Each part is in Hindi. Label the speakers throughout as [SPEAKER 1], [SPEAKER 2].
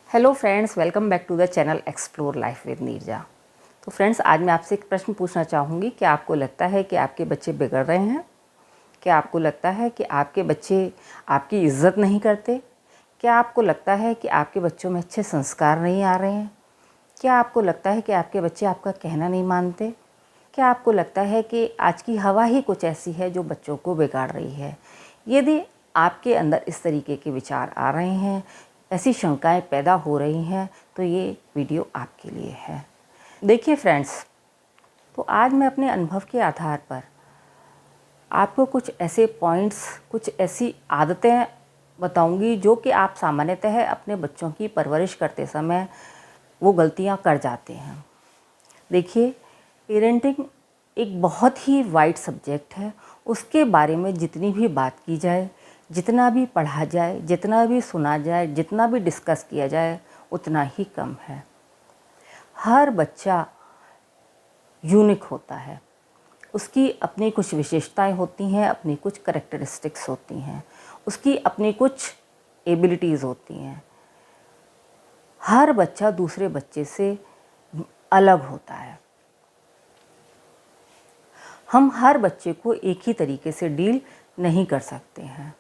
[SPEAKER 1] Hello friends, welcome back to the channel explore life with Neeraja. तो फ्रेंड्स, आज मैं आपसे एक प्रश्न पूछना चाहूँगी। क्या आपको लगता है कि आपके बच्चे बिगड़ रहे हैं? क्या आपको लगता है कि आपके बच्चे आपकी इज़्ज़त नहीं करते? क्या आपको लगता है कि आपके बच्चों में अच्छे संस्कार नहीं आ रहे हैं? क्या आपको लगता है कि आपके बच्चे आपका कहना नहीं मानते? क्या आपको लगता है कि आज की हवा ही कुछ ऐसी है जो बच्चों को बिगाड़ रही है? यदि आपके अंदर इस तरीके के विचार आ रहे हैं, ऐसी शंकाएं पैदा हो रही हैं, तो ये वीडियो आपके लिए है। देखिए फ्रेंड्स, तो आज मैं अपने अनुभव के आधार पर आपको कुछ ऐसे पॉइंट्स, कुछ ऐसी आदतें बताऊंगी जो कि आप सामान्यतः अपने बच्चों की परवरिश करते समय वो गलतियां कर जाते हैं। देखिए, पेरेंटिंग एक बहुत ही वाइड सब्जेक्ट है। उसके बारे में जितनी भी बात की जाए, जितना भी पढ़ा जाए, जितना भी सुना जाए, जितना भी डिस्कस किया जाए, उतना ही कम है। हर बच्चा यूनिक होता है। उसकी अपनी कुछ विशेषताएं होती हैं, अपनी कुछ करेक्टरिस्टिक्स होती हैं, उसकी अपनी कुछ एबिलिटीज़ होती हैं। हर बच्चा दूसरे बच्चे से अलग होता है। हम हर बच्चे को एक ही तरीके से डील नहीं कर सकते हैं,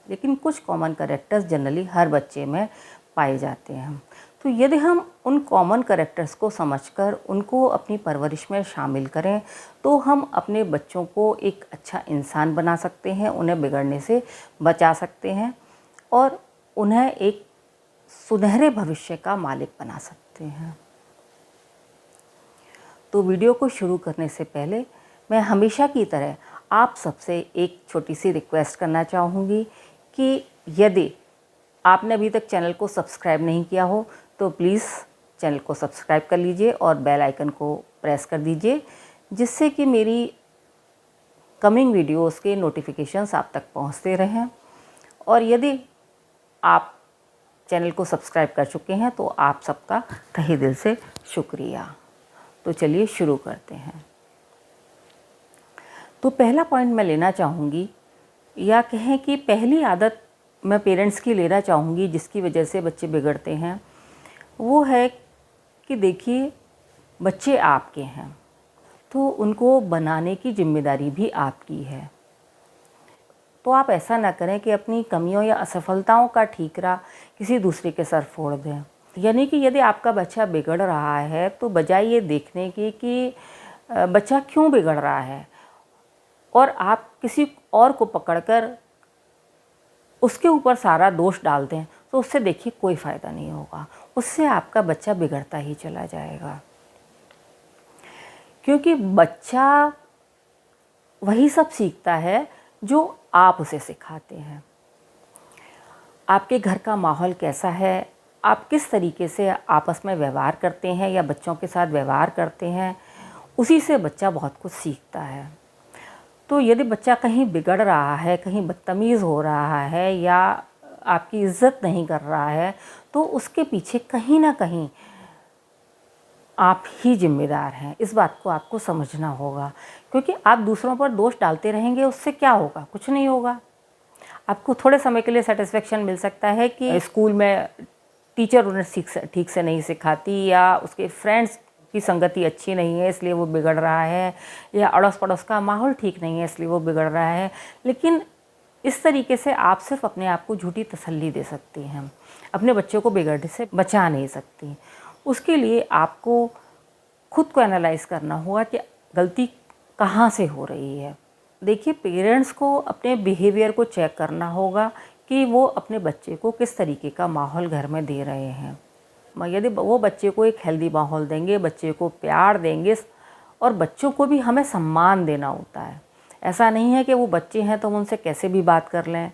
[SPEAKER 1] लेकिन कुछ कॉमन कैरेक्टर्स जनरली हर बच्चे में पाए जाते हैं। तो यदि हम उन कॉमन कैरेक्टर्स को समझकर उनको अपनी परवरिश में शामिल करें, तो हम अपने बच्चों को एक अच्छा इंसान बना सकते हैं, उन्हें बिगड़ने से बचा सकते हैं और उन्हें एक सुनहरे भविष्य का मालिक बना सकते हैं। तो वीडियो को शुरू करने से पहले मैं हमेशा की तरह आप सबसे एक छोटी सी रिक्वेस्ट करना चाहूँगी कि यदि आपने अभी तक चैनल को सब्सक्राइब नहीं किया हो तो प्लीज़ चैनल को सब्सक्राइब कर लीजिए और बेल आइकन को प्रेस कर दीजिए, जिससे कि मेरी कमिंग वीडियोस के नोटिफिकेशंस आप तक पहुंचते रहें। और यदि आप चैनल को सब्सक्राइब कर चुके हैं तो आप सबका तहे दिल से शुक्रिया। तो चलिए शुरू करते हैं। तो पहला पॉइंट मैं लेना चाहूँगी, या कहें कि पहली आदत मैं पेरेंट्स की लेना चाहूँगी जिसकी वजह से बच्चे बिगड़ते हैं, वो है कि देखिए, बच्चे आपके हैं तो उनको बनाने की जिम्मेदारी भी आपकी है। तो आप ऐसा ना करें कि अपनी कमियों या असफलताओं का ठीकरा किसी दूसरे के सर फोड़ दें। यानी कि यदि आपका बच्चा बिगड़ रहा है तो बजाय ये देखने की कि बच्चा क्यों बिगड़ रहा है और आप किसी और को पकड़कर उसके ऊपर सारा दोष डाल दें, तो उससे देखिए कोई फ़ायदा नहीं होगा। उससे आपका बच्चा बिगड़ता ही चला जाएगा, क्योंकि बच्चा वही सब सीखता है जो आप उसे सिखाते हैं। आपके घर का माहौल कैसा है, आप किस तरीके से आपस में व्यवहार करते हैं या बच्चों के साथ व्यवहार करते हैं, उसी से बच्चा बहुत कुछ सीखता है। तो यदि बच्चा कहीं बिगड़ रहा है, कहीं बदतमीज़ हो रहा है या आपकी इज़्ज़त नहीं कर रहा है, तो उसके पीछे कहीं ना कहीं आप ही जिम्मेदार हैं। इस बात को आपको समझना होगा, क्योंकि आप दूसरों पर दोष डालते रहेंगे, उससे क्या होगा? कुछ नहीं होगा। आपको थोड़े समय के लिए सेटिस्फेक्शन मिल सकता है कि स्कूल में टीचर उन्हें ठीक से नहीं सिखाती, या उसके फ्रेंड्स की संगति अच्छी नहीं है इसलिए वो बिगड़ रहा है, या अड़ोस पड़ोस का माहौल ठीक नहीं है इसलिए वो बिगड़ रहा है। लेकिन इस तरीके से आप सिर्फ अपने आप को झूठी तसल्ली दे सकती हैं, अपने बच्चों को बिगड़ने से बचा नहीं सकती। उसके लिए आपको खुद को एनालाइज करना होगा कि गलती कहाँ से हो रही है। देखिए, पेरेंट्स को अपने बिहेवियर को चेक करना होगा कि वो अपने बच्चे को किस तरीके का माहौल घर में दे रहे हैं। यदि वो बच्चे को एक हेल्दी माहौल देंगे, बच्चे को प्यार देंगे, और बच्चों को भी हमें सम्मान देना होता है। ऐसा नहीं है कि वो बच्चे हैं तो हम उनसे कैसे भी बात कर लें,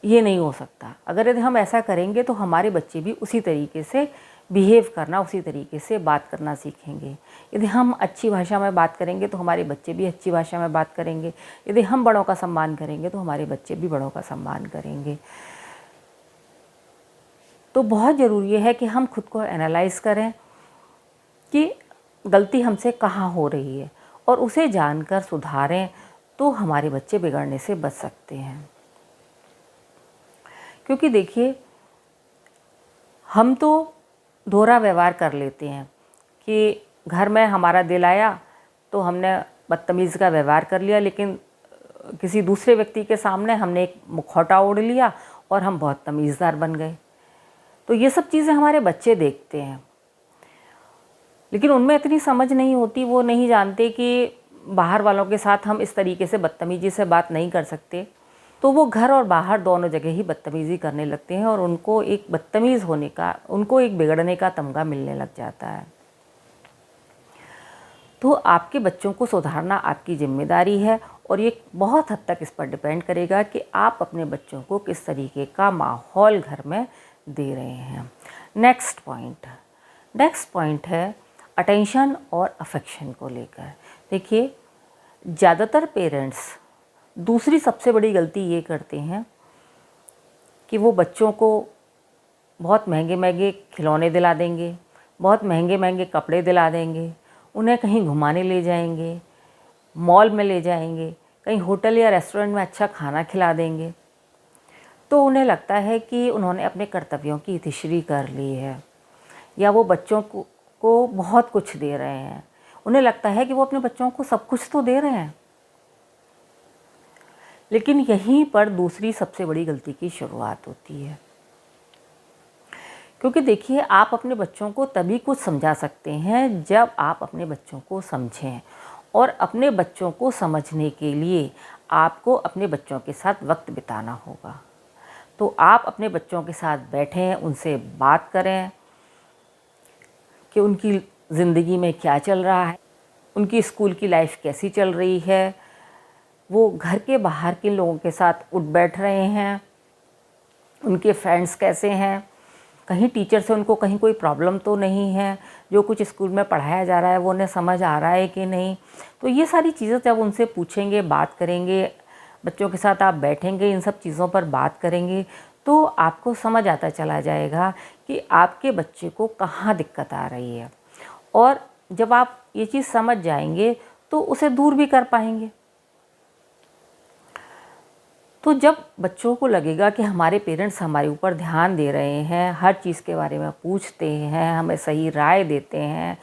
[SPEAKER 1] ये नहीं हो सकता। अगर यदि हम ऐसा करेंगे तो हमारे बच्चे भी उसी तरीके से बिहेव करना, उसी तरीके से बात करना सीखेंगे। यदि हम अच्छी भाषा में बात करेंगे तो हमारे बच्चे भी अच्छी भाषा में बात करेंगे। यदि हम बड़ों का सम्मान करेंगे तो हमारे बच्चे भी बड़ों का सम्मान करेंगे। तो बहुत ज़रूरी है कि हम खुद को एनालाइज करें कि गलती हमसे कहाँ हो रही है और उसे जानकर सुधारें, तो हमारे बच्चे बिगड़ने से बच सकते हैं। क्योंकि देखिए, हम तो दोहरा व्यवहार कर लेते हैं कि घर में हमारा दिल आया तो हमने बदतमीज़ का व्यवहार कर लिया, लेकिन किसी दूसरे व्यक्ति के सामने हमने एक मुखौटा ओढ़ लिया और हम बहुत तमीज़दार बन गए। तो ये सब चीज़ें हमारे बच्चे देखते हैं, लेकिन उनमें इतनी समझ नहीं होती, वो नहीं जानते कि बाहर वालों के साथ हम इस तरीके से बदतमीज़ी से बात नहीं कर सकते। तो वो घर और बाहर दोनों जगह ही बदतमीज़ी करने लगते हैं और उनको एक बदतमीज़ होने का, उनको एक बिगड़ने का तमगा मिलने लग जाता है। तो आपके बच्चों को सुधारना आपकी जिम्मेदारी है और ये बहुत हद तक इस पर डिपेंड करेगा कि आप अपने बच्चों को किस तरीके का माहौल घर में दे रहे हैं। नेक्स्ट पॉइंट है अटेंशन और अफेक्शन को लेकर। देखिए, ज़्यादातर पेरेंट्स दूसरी सबसे बड़ी गलती ये करते हैं कि वो बच्चों को बहुत महंगे महंगे खिलौने दिला देंगे, बहुत महंगे महंगे कपड़े दिला देंगे, उन्हें कहीं घुमाने ले जाएंगे, मॉल में ले जाएंगे, कहीं होटल या रेस्टोरेंट में अच्छा खाना खिला देंगे। तो उन्हें लगता है कि उन्होंने अपने कर्तव्यों की इतिश्री कर ली है, या वो बच्चों को बहुत कुछ दे रहे हैं। उन्हें लगता है कि वो अपने बच्चों को सब कुछ तो दे रहे हैं। लेकिन यहीं पर दूसरी सबसे बड़ी गलती की शुरुआत होती है, क्योंकि देखिए, आप अपने बच्चों को तभी कुछ समझा सकते हैं जब आप अपने बच्चों को समझें, और अपने बच्चों को समझने के लिए आपको अपने बच्चों के साथ वक्त बिताना होगा। तो आप अपने बच्चों के साथ बैठें, उनसे बात करें कि उनकी ज़िंदगी में क्या चल रहा है, उनकी स्कूल की लाइफ कैसी चल रही है, वो घर के बाहर के लोगों के साथ उठ बैठ रहे हैं, उनके फ्रेंड्स कैसे हैं, कहीं टीचर से उनको कहीं कोई प्रॉब्लम तो नहीं है, जो कुछ स्कूल में पढ़ाया जा रहा है वो उन्हें समझ आ रहा है कि नहीं। तो ये सारी चीज़ें जब उनसे पूछेंगे, बात करेंगे, बच्चों के साथ आप बैठेंगे, इन सब चीज़ों पर बात करेंगे, तो आपको समझ आता चला जाएगा कि आपके बच्चे को कहाँ दिक्कत आ रही है। और जब आप ये चीज़ समझ जाएंगे तो उसे दूर भी कर पाएंगे। तो जब बच्चों को लगेगा कि हमारे पेरेंट्स हमारे ऊपर ध्यान दे रहे हैं, हर चीज़ के बारे में पूछते हैं, हमें सही राय देते हैं,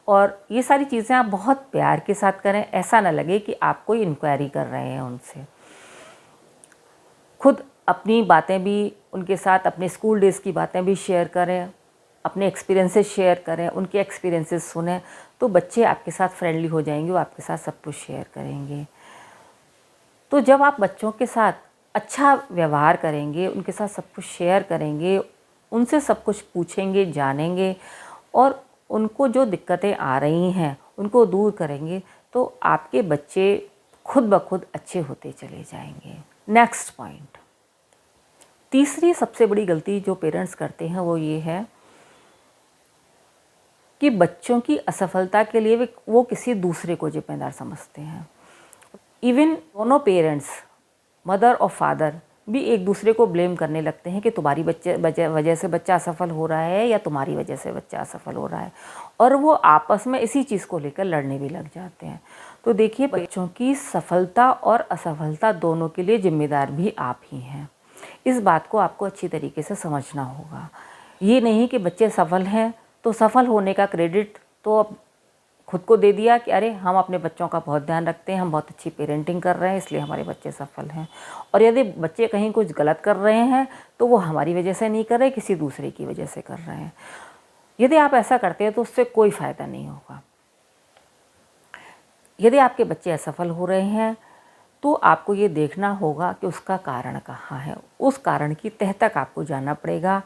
[SPEAKER 1] और ये सारी चीज़ें आप बहुत प्यार के साथ करें, ऐसा ना लगे कि आप कोई इंक्वायरी कर रहे हैं उनसे। खुद अपनी बातें भी उनके साथ, अपने स्कूल डेज़ की बातें भी शेयर करें, अपने एक्सपीरियंसेस शेयर करें, उनके एक्सपीरियंसेस सुनें, तो बच्चे आपके साथ फ्रेंडली हो जाएंगे, वो आपके साथ सब कुछ शेयर करेंगे। तो जब आप बच्चों के साथ अच्छा व्यवहार करेंगे, उनके साथ सब कुछ शेयर करेंगे, उनसे सब कुछ पूछेंगे, जानेंगे, और उनको जो दिक्कतें आ रही हैं उनको दूर करेंगे, तो आपके बच्चे खुद ब खुद अच्छे होते चले जाएंगे। नेक्स्ट पॉइंट, तीसरी सबसे बड़ी गलती जो पेरेंट्स करते हैं वो ये है कि बच्चों की असफलता के लिए वो किसी दूसरे को जिम्मेदार समझते हैं। इवन दोनों पेरेंट्स, मदर और फादर, भी एक दूसरे को ब्लेम करने लगते हैं कि तुम्हारी वजह से बच्चा असफल हो रहा है, या तुम्हारी वजह से बच्चा असफल हो रहा है, और वो आपस में इसी चीज़ को लेकर लड़ने भी लग जाते हैं। तो देखिए, बच्चों की सफलता और असफलता दोनों के लिए जिम्मेदार भी आप ही हैं। इस बात को आपको अच्छी तरीके से समझना होगा। ये नहीं कि बच्चे सफल हैं तो सफल होने का क्रेडिट तो अब खुद को दे दिया कि अरे हम अपने बच्चों का बहुत ध्यान रखते हैं, हम बहुत अच्छी पेरेंटिंग कर रहे हैं, इसलिए हमारे बच्चे सफल हैं। और यदि बच्चे कहीं कुछ गलत कर रहे हैं तो वो हमारी वजह से नहीं कर रहे, किसी दूसरे की वजह से कर रहे हैं। यदि आप ऐसा करते हैं तो उससे कोई फ़ायदा नहीं होगा। यदि आपके बच्चे असफल हो रहे हैं तो आपको ये देखना होगा कि उसका कारण कहाँ है। उस कारण की तह तक आपको जाना पड़ेगा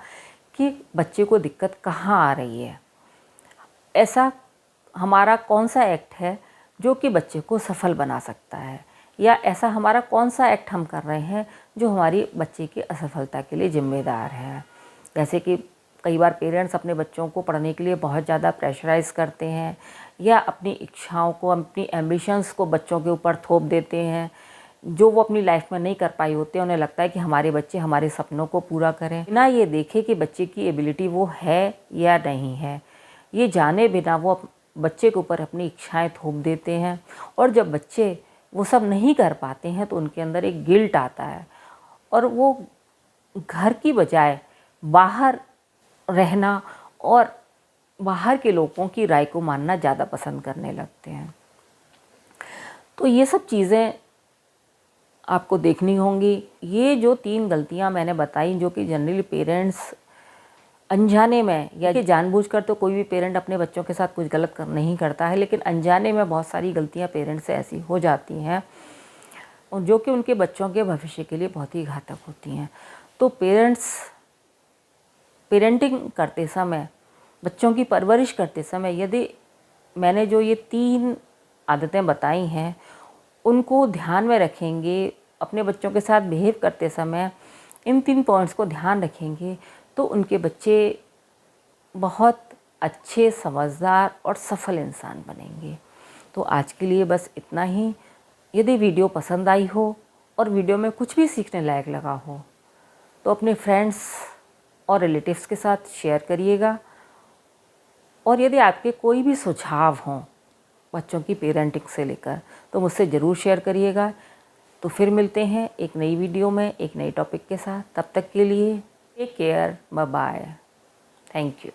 [SPEAKER 1] कि बच्चे को दिक्कत कहाँ आ रही है। ऐसा हमारा कौन सा एक्ट है जो कि बच्चे को सफल बना सकता है, या ऐसा हमारा कौन सा एक्ट हम कर रहे हैं जो हमारी बच्चे की असफलता के लिए ज़िम्मेदार है। जैसे कि कई बार पेरेंट्स अपने बच्चों को पढ़ने के लिए बहुत ज़्यादा प्रेशराइज़ करते हैं, या अपनी इच्छाओं को, अपनी एम्बिशंस को बच्चों के ऊपर थोप देते हैं, जो वो अपनी लाइफ में नहीं कर पाए होते। उन्हें लगता है कि हमारे बच्चे हमारे सपनों को पूरा करें, बिना ये देखे कि बच्चे की एबिलिटी वो है या नहीं है। ये जाने बिना वो बच्चे के ऊपर अपनी इच्छाएं थोप देते हैं, और जब बच्चे वो सब नहीं कर पाते हैं तो उनके अंदर एक गिल्ट आता है, और वो घर की बजाय बाहर रहना और बाहर के लोगों की राय को मानना ज़्यादा पसंद करने लगते हैं। तो ये सब चीज़ें आपको देखनी होंगी। ये जो 3 गलतियाँ मैंने बताई जो कि जनरली पेरेंट्स अनजाने में या कि जानबूझकर तो कोई भी पेरेंट अपने बच्चों के साथ कुछ गलत नहीं करता है, लेकिन अनजाने में बहुत सारी गलतियाँ पेरेंट्स से ऐसी हो जाती हैं और जो कि उनके बच्चों के भविष्य के लिए बहुत ही घातक होती हैं। तो पेरेंटिंग करते समय, बच्चों की परवरिश करते समय यदि मैंने जो ये 3 आदतें बताई हैं उनको ध्यान में रखेंगे, अपने बच्चों के साथ बिहेव करते समय इन 3 पॉइंट्स को ध्यान रखेंगे तो उनके बच्चे बहुत अच्छे, समझदार और सफल इंसान बनेंगे। तो आज के लिए बस इतना ही। यदि वीडियो पसंद आई हो और वीडियो में कुछ भी सीखने लायक लगा हो तो अपने फ्रेंड्स और रिलेटिव्स के साथ शेयर करिएगा। और यदि आपके कोई भी सुझाव हों बच्चों की पेरेंटिंग से लेकर तो मुझसे ज़रूर शेयर करिएगा। तो फिर मिलते हैं एक नई वीडियो में एक नई टॉपिक के साथ। तब तक के लिए take care, bye bye, thank you.